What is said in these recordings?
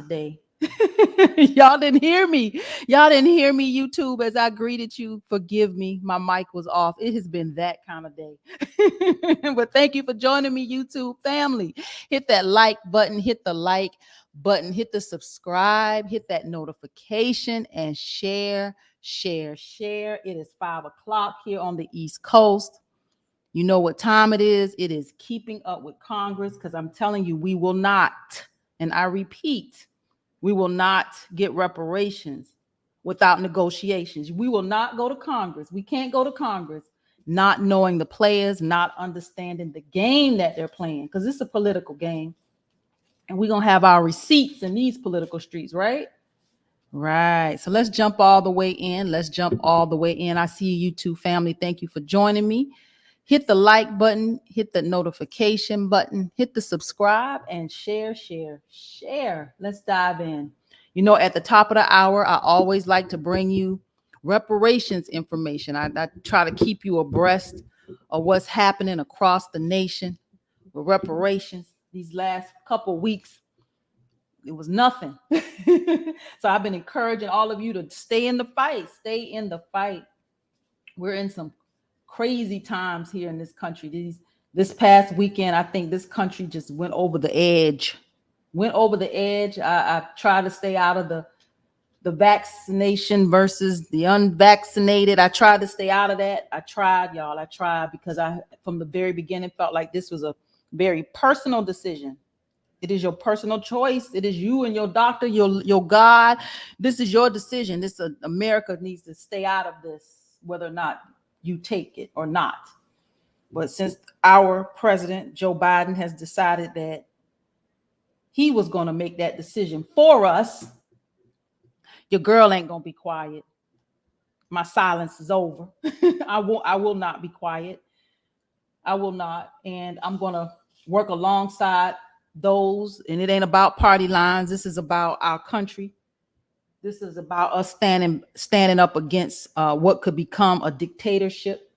today. Y'all didn't hear me. Y'all didn't hear me, YouTube, as I greeted you. Forgive me. My mic was off. It has been that kind of day. But thank you for joining me, YouTube family. Hit that like button, hit the like button, hit the subscribe, hit that notification, and share. It is 5 o'clock here on the East Coast. You know what time it is. It is Keeping Up with Congress, because I'm telling you, we will not, and I repeat, we will not get reparations without negotiations. We will not go to Congress. We can't go to Congress not knowing the players, not understanding the game that they're playing, because it's a political game. And we're going to have our receipts in these political streets, right? Right. So let's jump all the way in. I see you two family. Thank you for joining me. Hit the like button, hit the notification button, hit the subscribe, and share. Let's dive in. You know, at the top of the hour, I always like to bring you reparations information. I try to keep you abreast of what's happening across the nation with reparations. These last couple weeks, it was nothing. So I've been encouraging all of you to stay in the fight. We're in some crazy times here in this country. This past weekend, I think this country just went over the edge. I try to stay out of the vaccination versus the unvaccinated. I tried to stay out of that. I tried, because I, from the very beginning, felt like this was a very personal decision. It is your personal choice. It is you and your doctor, your God. This is your decision. America needs to stay out of this, whether or not you take it or not. But since our president, Joe Biden, has decided that he was going to make that decision for us, your girl ain't going to be quiet. My silence is over. I will not be quiet. I will not. And I'm going to work alongside those. And it ain't about party lines. This is about our country. This is about us standing up against what could become a dictatorship,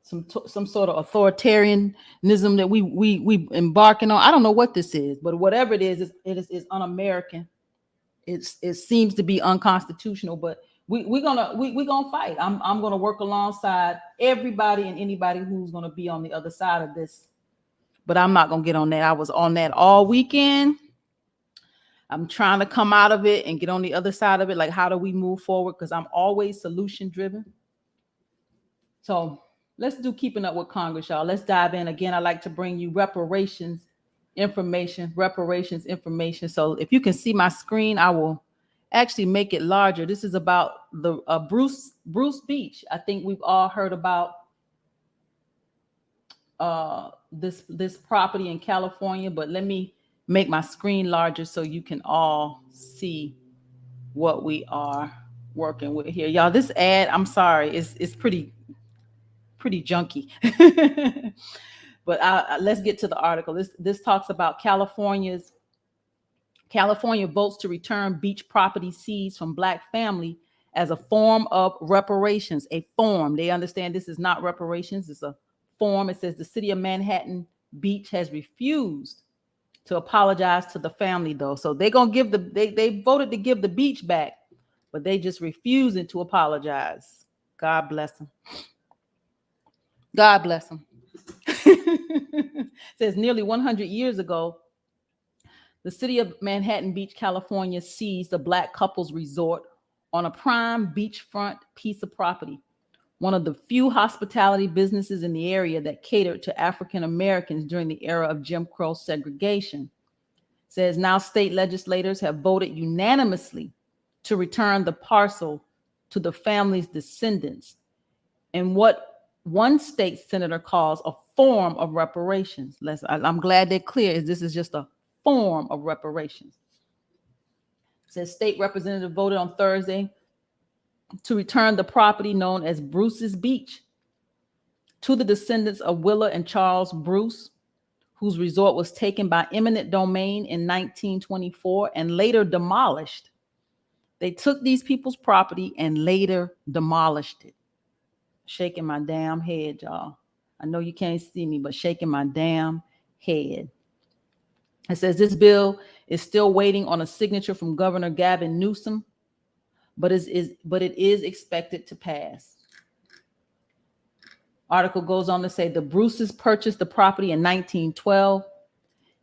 some sort of authoritarianism that we embarking on. I don't know what this is, but whatever it is un-American. It seems to be unconstitutional, but we're gonna fight. I'm gonna work alongside everybody and anybody who's gonna be on the other side of this. But I'm not gonna get on that. I was on that all weekend. I'm trying to come out of it and get on the other side of it. Like, how do we move forward? Because I'm always solution driven. So let's do Keeping Up with Congress, y'all. Let's dive in. Again, I like to bring you reparations information. So if you can see my screen, I will actually make it larger. This is about the Bruce Beach. I think we've all heard about this property in California, but let me make my screen larger so you can all see what we are working with here. Y'all, this ad, I'm sorry, it's pretty junky. But let's get to the article. This talks about California votes to return beach property seized from Black family as a form of reparations. A form. They understand this is not reparations. It's a form. It says the city of Manhattan Beach has refused to apologize to the family, though. So they're gonna give they voted to give the beach back, but they just refusing to apologize. God bless them. God bless them. Says nearly 100 years ago, the city of Manhattan Beach, California, seized a Black couple's resort on a prime beachfront piece of property, one of the few hospitality businesses in the area that catered to African Americans during the era of Jim Crow segregation. Says now state legislators have voted unanimously to return the parcel to the family's descendants in what one state senator calls a form of reparations. I'm glad they're clear. This is just a form of reparations. It says state representative voted on Thursday to return the property known as Bruce's Beach to the descendants of Willa and Charles Bruce, whose resort was taken by eminent domain in 1924 and later demolished. They took these people's property and later demolished it. Shaking my damn head, y'all. I know you can't see me, but shaking my damn head. It says this bill is still waiting on a signature from Governor Gavin Newsom, but it is expected to pass. Article goes on to say the Bruces purchased the property in 1912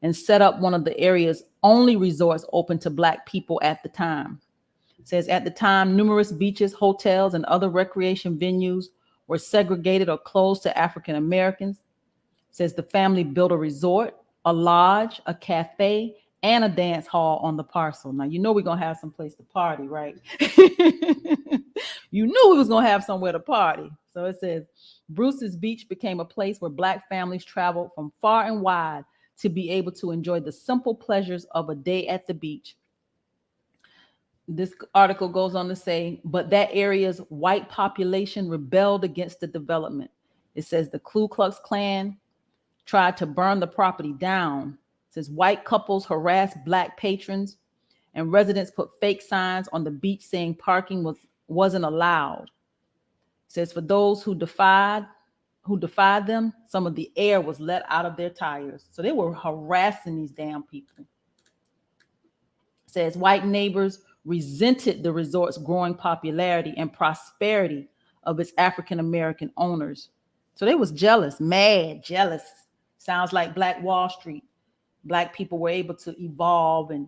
and set up one of the area's only resorts open to Black people at the time. It says at the time, numerous beaches, hotels, and other recreation venues were segregated or closed to African Americans. It says the family built a resort, a lodge, a cafe, and a dance hall on the parcel. Now, you know we're going to have some place to party, right? You knew we was going to have somewhere to party. So it says Bruce's Beach became a place where Black families traveled from far and wide to be able to enjoy the simple pleasures of a day at the beach. This article goes on to say, but that area's white population rebelled against the development. It says the Ku Klux Klan tried to burn the property down. It says white couples harassed Black patrons, and residents put fake signs on the beach saying parking wasn't allowed. It says for those who defied them, some of the air was let out of their tires. So they were harassing these damn people. It says white neighbors resented the resort's growing popularity and prosperity of its African American owners. So they was jealous, mad, jealous. Sounds like Black Wall Street. Black people were able to evolve and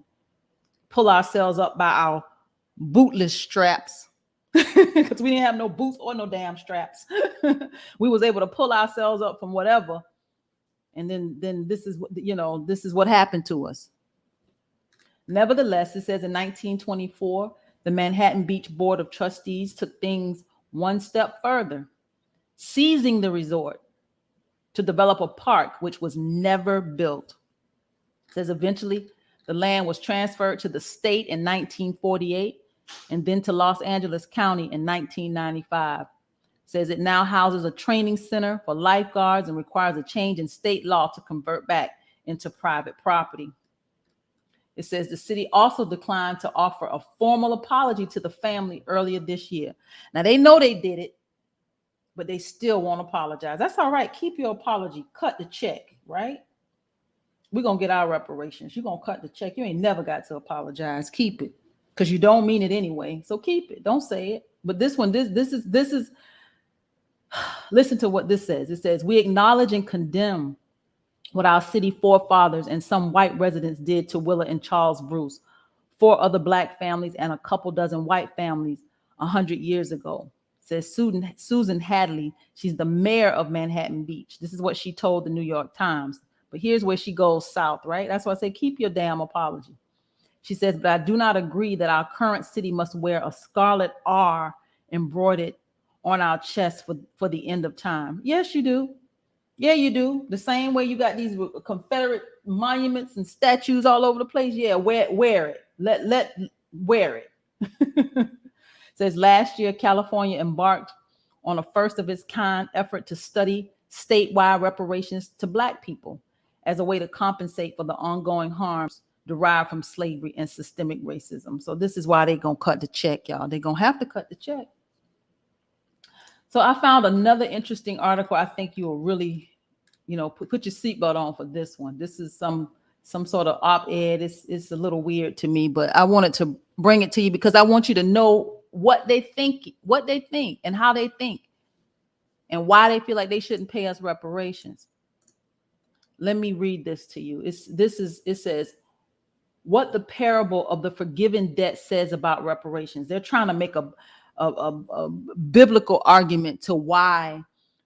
pull ourselves up by our bootless straps because we didn't have no boots or no damn straps. We was able to pull ourselves up from whatever. And then this is what happened to us. Nevertheless, it says in 1924, the Manhattan Beach Board of Trustees took things one step further, seizing the resort to develop a park which was never built. It says eventually the land was transferred to the state in 1948 and then to Los Angeles County in 1995. It says it now houses a training center for lifeguards and requires a change in state law to convert back into private property. It says the city also declined to offer a formal apology to the family earlier this year. Now they know they did it, but they still won't apologize. That's all right. Keep your apology. Cut the check, right? We're going to get our reparations. You're going to cut the check. You ain't never got to apologize. Keep it, because you don't mean it anyway. So keep it. Don't say it. But this one, this is, listen to what this says. It says, we acknowledge and condemn what our city forefathers and some white residents did to Willa and Charles Bruce, 4 other Black families, and a couple dozen white families 100 years ago. Says Susan Hadley. She's the mayor of Manhattan Beach. This is what she told the New York Times. But here's where she goes south, right? That's why I say keep your damn apology. She says, but I do not agree that our current city must wear a scarlet R embroidered on our chest for the end of time. Yes, you do. Yeah, you do. The same way you got these Confederate monuments and statues all over the place. Yeah, wear it. Let wear it. It says last year, California embarked on a first of its kind effort to study statewide reparations to Black people as a way to compensate for the ongoing harms derived from slavery and systemic racism. So this is why they're going to cut the check, y'all. They're going to have to cut the check. So I found another interesting article. I think you will really, put your seatbelt on for this one. This is some sort of op-ed. It's a little weird to me, but I wanted to bring it to you because I want you to know what they think and how they think and why they feel like they shouldn't pay us reparations. Let me read this to you. It says, what the parable of the forgiven debt says about reparations. They're trying to make a biblical argument to why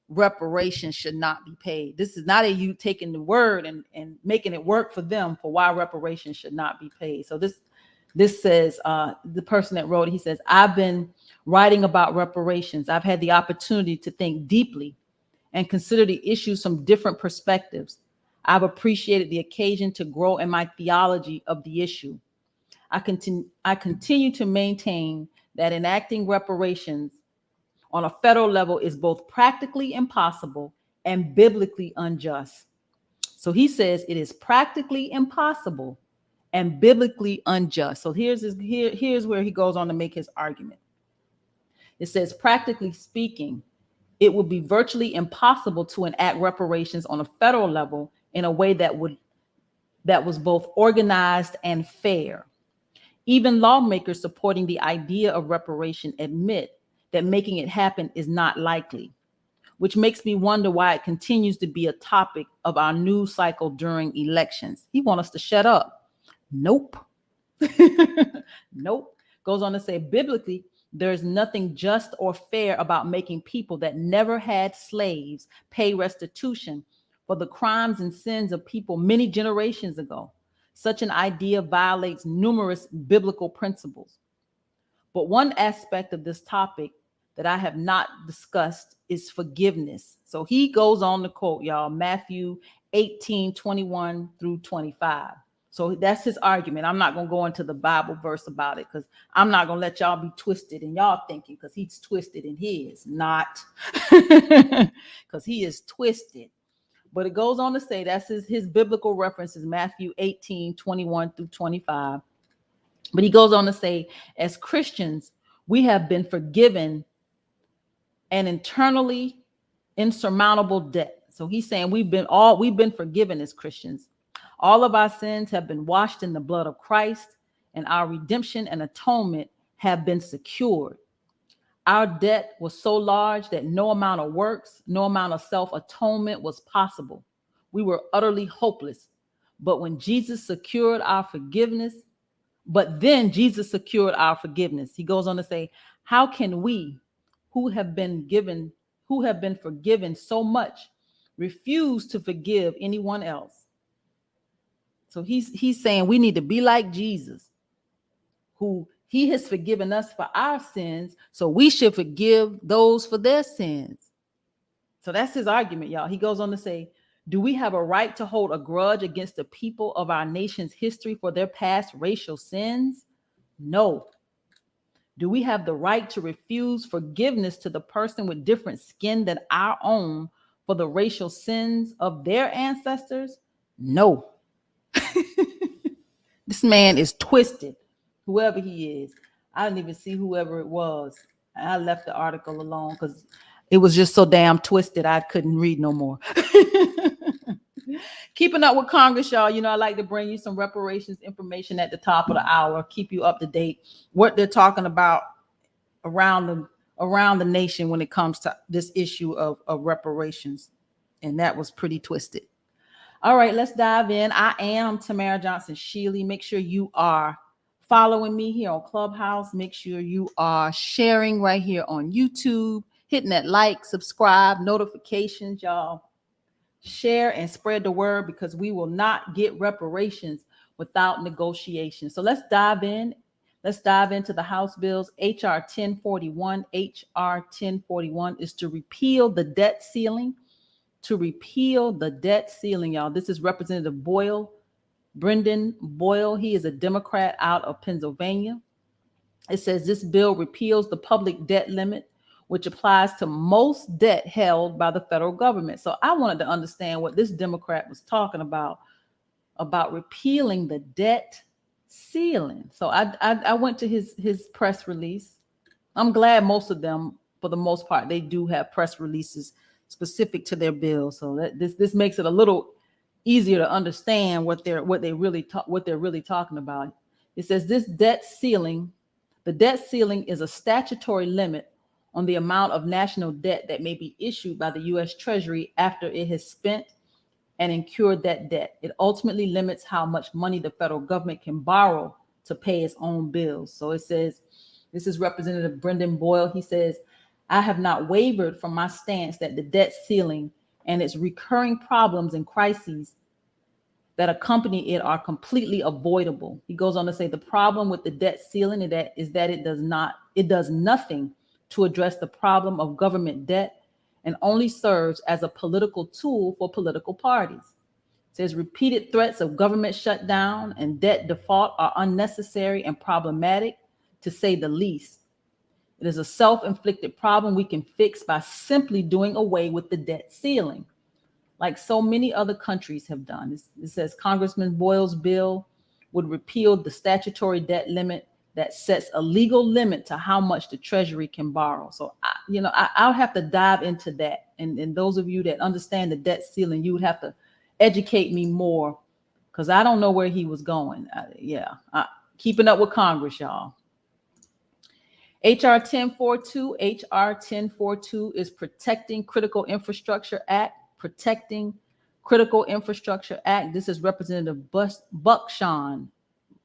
reparations should not be paid. This is not you taking the word and making it work for them for why reparations should not be paid. So this says, the person that wrote it, he says, I've been writing about reparations. I've had the opportunity to think deeply and consider the issues from different perspectives. I've appreciated the occasion to grow in my theology of the issue. I continue to maintain that enacting reparations on a federal level is both practically impossible and biblically unjust. So he says it is practically impossible and biblically unjust. So here's where he goes on to make his argument. It says, practically speaking, it would be virtually impossible to enact reparations on a federal level in a way that would that was both organized and fair. Even lawmakers supporting the idea of reparation admit that making it happen is not likely, which makes me wonder why it continues to be a topic of our news cycle during elections. He wants us to shut up. Nope. Nope. Goes on to say, biblically, there's nothing just or fair about making people that never had slaves pay restitution for the crimes and sins of people many generations ago. Such an idea violates numerous biblical principles. But one aspect of this topic that I have not discussed is forgiveness. So he goes on to quote, y'all, Matthew 18:21 through 25. So that's his argument. I'm not going to go into the Bible verse about it because I'm not going to let y'all be twisted in y'all thinking, because he's twisted in his, not because he is twisted. But it goes on to say that's his biblical references, Matthew 18:21 through 25. But he goes on to say, as Christians, we have been forgiven an internally insurmountable debt. So he's saying we've been forgiven as Christians. All of our sins have been washed in the blood of Christ, and our redemption and atonement have been secured. Our debt was so large that no amount of works, no amount of self-atonement was possible. We were utterly hopeless. But then Jesus secured our forgiveness. He goes on to say, how can we who have been forgiven so much refuse to forgive anyone else? So he's saying we need to be like Jesus, who he has forgiven us for our sins, so we should forgive those for their sins. So that's his argument, y'all. He goes on to say, do we have a right to hold a grudge against the people of our nation's history for their past racial sins? No. Do we have the right to refuse forgiveness to the person with different skin than our own for the racial sins of their ancestors? No. This man is twisted, whoever he is. I didn't even see whoever it was. I left the article alone because it was just so damn twisted I couldn't read no more. Keeping Up with Congress, y'all. You know, I like to bring you some reparations information at the top of the hour, keep you up to date what they're talking about around the nation when it comes to this issue of reparations. And that was pretty twisted. All right, let's dive in. I am Tamara Johnson Shealey. Make sure you are following me here on Clubhouse. Make sure you are sharing right here on YouTube, hitting that like, subscribe, notifications, y'all. Share and spread the word, because we will not get reparations without negotiation. So let's dive in. Let's dive into the House bills. HR1041. HR1041 is to repeal the debt ceiling. To repeal the debt ceiling, y'all. This is Representative Brendan Boyle. He is a Democrat out of Pennsylvania. It says this bill repeals the public debt limit, which applies to most debt held by the federal government. So I wanted to understand what this Democrat was talking about repealing the debt ceiling. So I went to his press release. I'm glad most of them, for the most part, they do have press releases specific to their bill. So this makes it a little easier to understand what they're really talking about. It says the debt ceiling is a statutory limit on the amount of national debt that may be issued by the U.S. Treasury after it has spent and incurred that debt. It ultimately limits how much money the federal government can borrow to pay its own bills. So it says, this is Representative Brendan Boyle. He says, I have not wavered from my stance that the debt ceiling and its recurring problems and crises that accompany it are completely avoidable. He goes on to say the problem with the debt ceiling is that it does nothing to address the problem of government debt and only serves as a political tool for political parties. It says repeated threats of government shutdown and debt default are unnecessary and problematic, to say the least. It is a self-inflicted problem we can fix by simply doing away with the debt ceiling, like so many other countries have done. It says Congressman Boyle's bill would repeal the statutory debt limit that sets a legal limit to how much the Treasury can borrow. So, I'll have to dive into that. And those of you that understand the debt ceiling, you would have to educate me more because I don't know where he was going. Keeping up with Congress, y'all. HR1042, HR1042 is Protecting Critical Infrastructure Act. Protecting Critical Infrastructure Act. This is Representative Buckshon,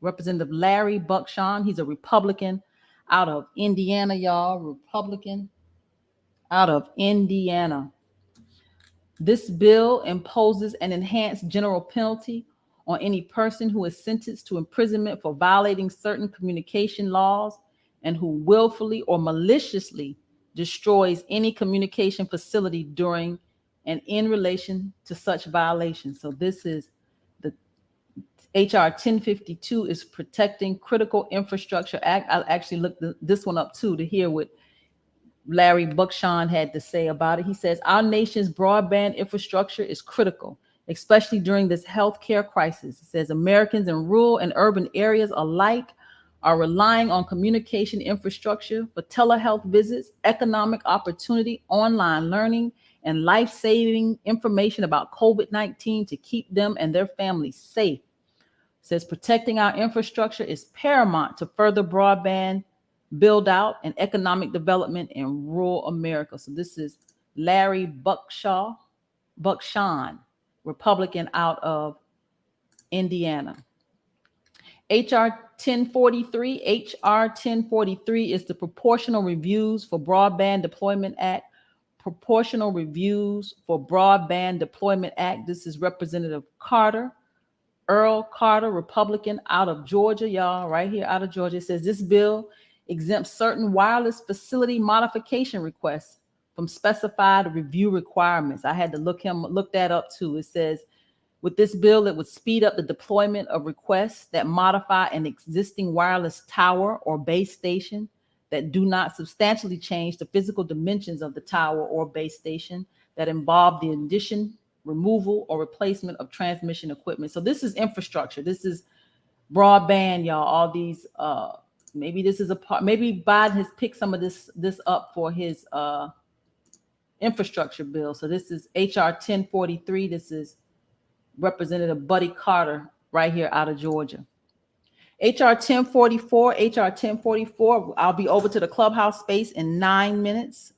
Representative Larry Buckshon. He's a Republican out of Indiana, y'all. Republican out of Indiana. This bill imposes an enhanced general penalty on any person who is sentenced to imprisonment for violating certain communication laws and who willfully or maliciously destroys any communication facility during and in relation to such violations. So this is the HR 1052 is Protecting Critical Infrastructure Act. I actually looked this one up too to hear what Larry Buckshon had to say about it. He says, our nation's broadband infrastructure is critical, especially during this healthcare crisis. It says Americans in rural and urban areas alike are relying on communication infrastructure for telehealth visits, economic opportunity, online learning, and life-saving information about COVID-19 to keep them and their families safe. It says protecting our infrastructure is paramount to further broadband build out and economic development in rural America. So this is Larry Buckshon, Republican out of Indiana. HR 1043, HR 1043 is the Proportional Reviews for Broadband Deployment Act. Proportional Reviews for Broadband Deployment Act. This is Representative Earl Carter, Republican out of Georgia, y'all, right here out of Georgia. It says this bill exempts certain wireless facility modification requests from specified review requirements. I had to look that up too. It says, with this bill, it would speed up the deployment of requests that modify an existing wireless tower or base station that do not substantially change the physical dimensions of the tower or base station, that involve the addition, removal, or replacement of transmission equipment. So this is infrastructure. This is broadband, y'all. All these maybe this is a part, maybe Biden has picked some of this up for his infrastructure bill. So this is HR 1043. This is Representative Buddy Carter right here out of Georgia. HR 1044, HR 1044. I'll be over to the clubhouse space in 9 minutes.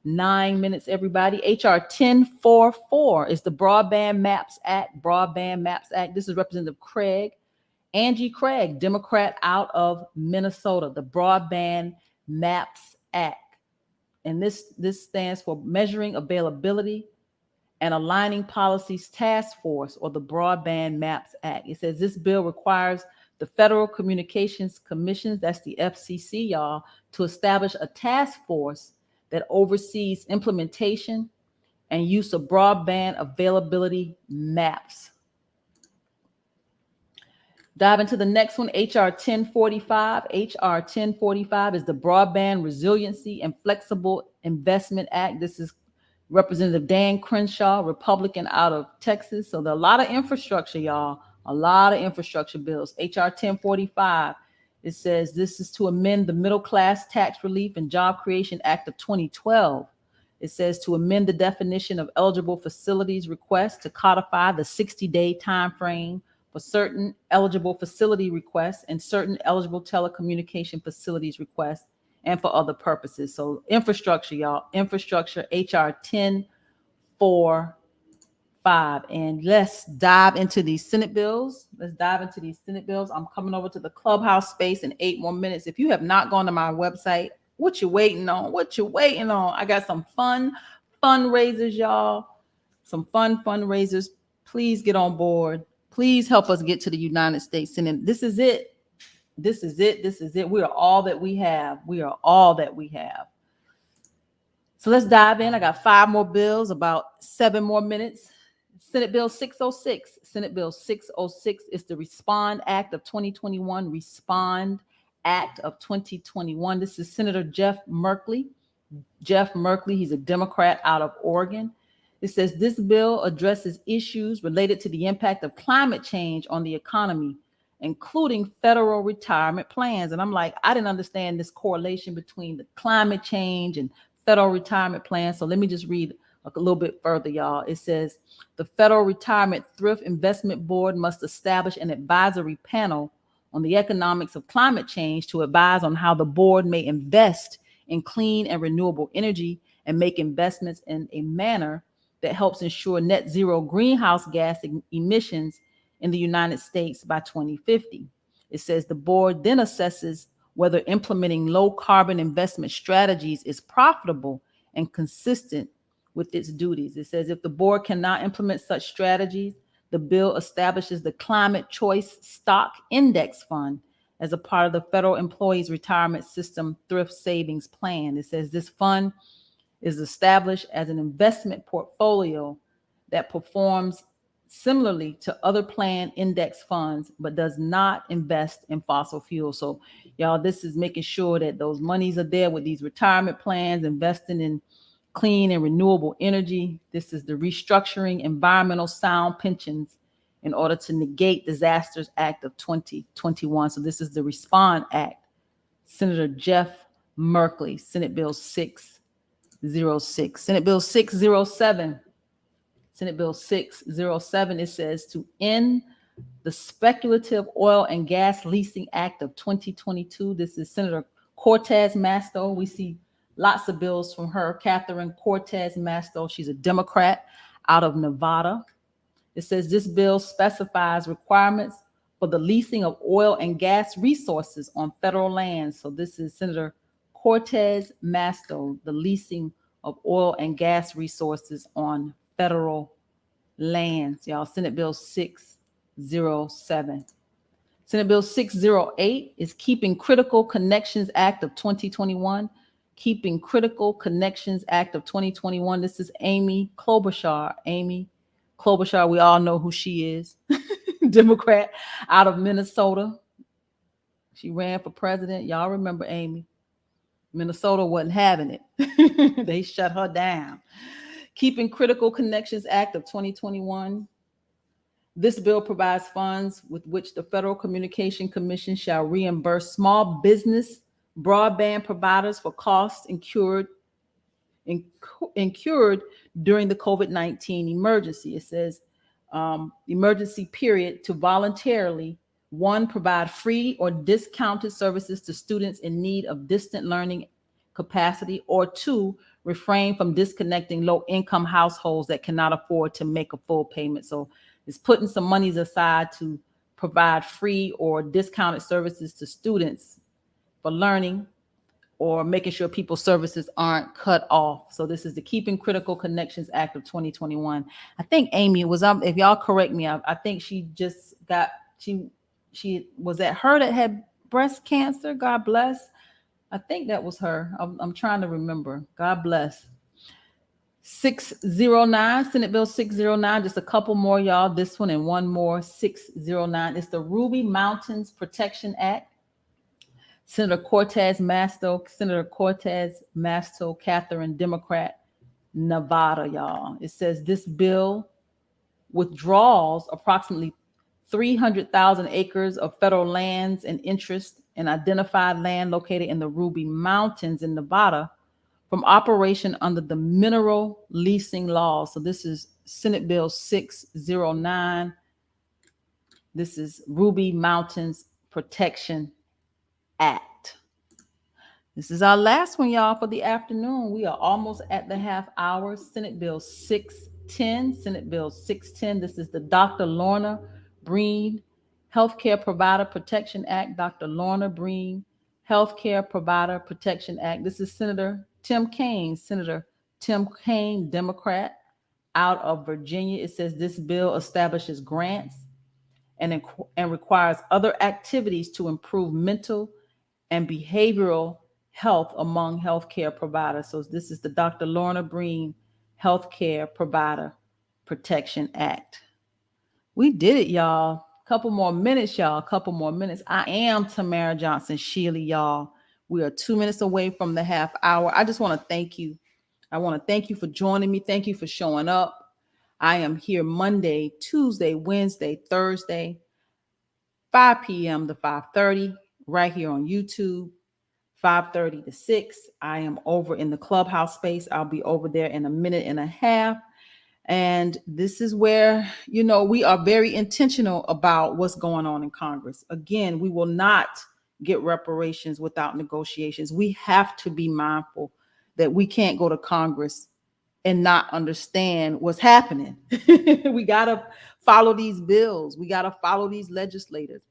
9 minutes, everybody. HR 1044 is the Broadband Maps Act. Broadband Maps Act. This is Representative Angie Craig, Democrat out of Minnesota, the Broadband Maps Act. And this stands for Measuring Availability and Aligning Policies Task Force, or the Broadband Maps Act. It says this bill requires the Federal Communications Commission, that's the FCC, y'all, to establish a task force that oversees implementation and use of broadband availability maps. Dive into the next one, HR 1045. HR 1045 is the Broadband Resiliency and Flexible Investment Act. This is Representative Dan Crenshaw, Republican out of Texas. So there are a lot of infrastructure, y'all, a lot of infrastructure bills. HR 1045, it says this is to amend the Middle Class Tax Relief and Job Creation Act of 2012. It says to amend the definition of eligible facilities requests to codify the 60-day time frame for certain eligible facility requests and certain eligible telecommunication facilities requests, and for other purposes. So infrastructure, y'all, infrastructure, HR 1045. And let's dive into these Senate bills. I'm coming over to the clubhouse space in 8 more minutes. If you have not gone to my website, what you waiting on? I got some fun fundraisers, y'all. Some fun fundraisers. Please get on board. Please help us get to the United States Senate. This is it. We are all that we have. So let's dive in. I got 5 more bills, about 7 more minutes. Senate Bill 606. Senate Bill 606 is the Respond Act of 2021. Respond Act of 2021. This is Senator Jeff Merkley. He's a Democrat out of Oregon. It says this bill addresses issues related to the impact of climate change on the economy, including federal retirement plans. And I'm like, I didn't understand this correlation between the climate change and federal retirement plans. So let me just read a little bit further, y'all. It says the Federal Retirement Thrift Investment Board must establish an advisory panel on the economics of climate change to advise on how the board may invest in clean and renewable energy and make investments in a manner that helps ensure net zero greenhouse gas emissions in the United States by 2050. It says the board then assesses whether implementing low carbon investment strategies is profitable and consistent with its duties. It says if the board cannot implement such strategies, the bill establishes the Climate Choice Stock Index Fund as a part of the Federal Employees Retirement System Thrift Savings Plan. It says this fund is established as an investment portfolio that performs similarly to other planned index funds, but does not invest in fossil fuels. So, y'all, this is making sure that those monies are there with these retirement plans, investing in clean and renewable energy. This is the Restructuring Environmental Sound Pensions in order to negate disasters act of 2021. So this is the Respond Act. Senator Jeff Merkley, Senate Bill 606. Senate Bill 607. Senate Bill 607, it says to end the Speculative Oil and Gas Leasing Act of 2022. This is Senator Cortez Masto. We see lots of bills from her. Catherine Cortez Masto. She's a Democrat out of Nevada. It says this bill specifies requirements for the leasing of oil and gas resources on federal lands. So this is Senator Cortez Masto, the leasing of oil and gas resources on federal lands. Y'all, Senate Bill 607. Senate Bill 608 is Keeping Critical Connections Act of 2021. Keeping Critical Connections Act of 2021. This is Amy Klobuchar. Amy Klobuchar, we all know who she is. Democrat out of Minnesota. She ran for president. Y'all remember Amy. Minnesota wasn't having it. They shut her down. Keeping Critical Connections Act of 2021. This bill provides funds with which the Federal Communication Commission shall reimburse small business broadband providers for costs incurred during the COVID-19 emergency. It says emergency period to voluntarily, one, provide free or discounted services to students in need of distant learning capacity, or two, refrain from disconnecting low-income households that cannot afford to make a full payment. So it's putting some monies aside to provide free or discounted services to students for learning, or making sure people's services aren't cut off. So this is the Keeping Critical Connections Act of 2021. I think Amy was, if y'all correct me, I think she just got, she was that her that had breast cancer? God bless. I think that was her. I'm trying to remember. God bless. 609, Senate Bill 609, just a couple more, y'all. This one and one more. 609. It's the Ruby Mountains Protection Act. Senator Cortez Masto, Catherine, Democrat, Nevada, y'all. It says this bill withdraws approximately 300,000 acres of federal lands and interest in identified land located in the Ruby Mountains in Nevada from operation under the mineral leasing laws. So this is Senate Bill 609. This is Ruby Mountains Protection Act. This is our last one, y'all, for the afternoon. We are almost at the half hour. Senate Bill 610. Senate Bill 610. This is the Dr. Lorna Breen Healthcare Provider Protection Act. Dr. Lorna Breen Healthcare Provider Protection Act. This is Senator Tim Kaine. Senator Tim Kaine, Democrat, out of Virginia. It says this bill establishes grants and requires other activities to improve mental and behavioral health among healthcare providers. So this is the Dr. Lorna Breen Healthcare Provider Protection Act. We did it, y'all. Couple more minutes, y'all. Couple more minutes. I am Tamara Johnson Shealey, y'all. We are 2 minutes away from the half hour. I just want to thank you. I want to thank you for joining me. Thank you for showing up. I am here Monday, Tuesday, Wednesday, Thursday, 5 p.m. to 5:30, right here on YouTube, 5:30 to 6. I am over in the clubhouse space. I'll be over there in a minute and a half. And this is where, we are very intentional about what's going on in Congress. Again, we will not get reparations without negotiations. We have to be mindful that we can't go to Congress and not understand what's happening. We got to follow these bills. We got to follow these legislators.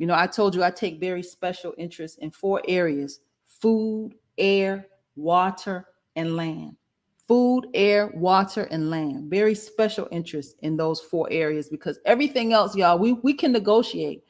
I told you I take very special interest in 4 areas: food, air, water, and land. Food, air, water, and land. Very special interest in those 4 areas, because everything else, y'all, we can negotiate,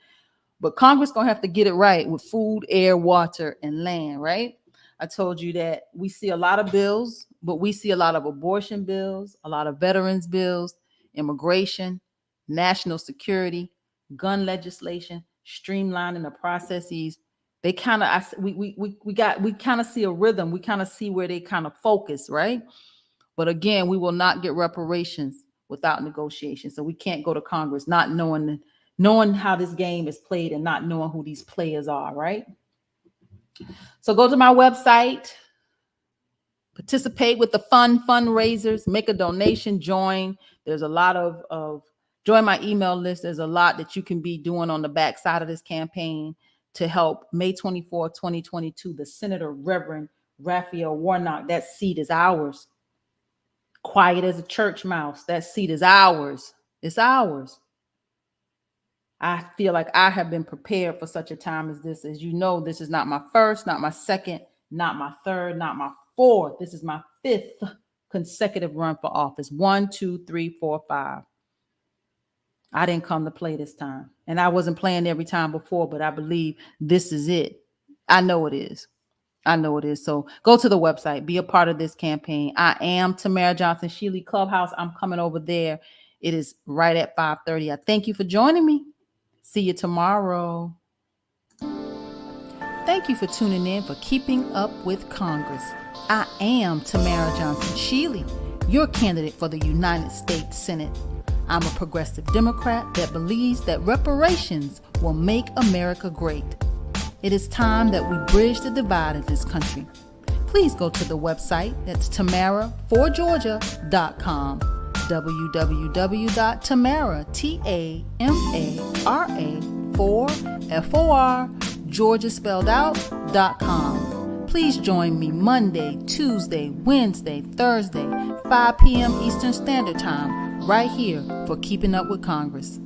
but Congress gonna have to get it right with food, air, water, and land, right? I told you that we see a lot of bills, but we see a lot of abortion bills, a lot of veterans bills, immigration, national security, gun legislation, streamlining the processes. They kind of, we kind of see a rhythm. We kind of see where they kind of focus, right? But again, we will not get reparations without negotiation. So we can't go to Congress not knowing how this game is played and not knowing who these players are, right? So go to my website, participate with the fundraisers, make a donation, join. There's a lot of join my email list. There's a lot that you can be doing on the backside of this campaign to help May 24, 2022, the Senator Reverend Raphael Warnock. That seat is ours. Quiet as a church mouse. That seat is ours. It's ours. I feel like I have been prepared for such a time as this. As you know, this is not my first, not my second, not my third, not my fourth. This is my 5th consecutive run for office. 1, 2, 3, 4, 5. I didn't come to play this time. And I wasn't playing every time before, but I believe this is it. I know it is. I know it is. So go to the website, be a part of this campaign. I am Tamara Johnson, Shealey Clubhouse. I'm coming over there. It is right at 5:30. I thank you for joining me. See you tomorrow. Thank you for tuning in for Keeping Up with Congress. I am Tamara Johnson Shealey, your candidate for the United States Senate. I'm a progressive Democrat that believes that reparations will make America great. It is time that we bridge the divide in this country. Please go to the website. That's tamara4georgia.com. www.tamara, Georgia spelled out.com. Please join me Monday, Tuesday, Wednesday, Thursday, 5 p.m. Eastern Standard Time, right here for Keeping Up with Congress.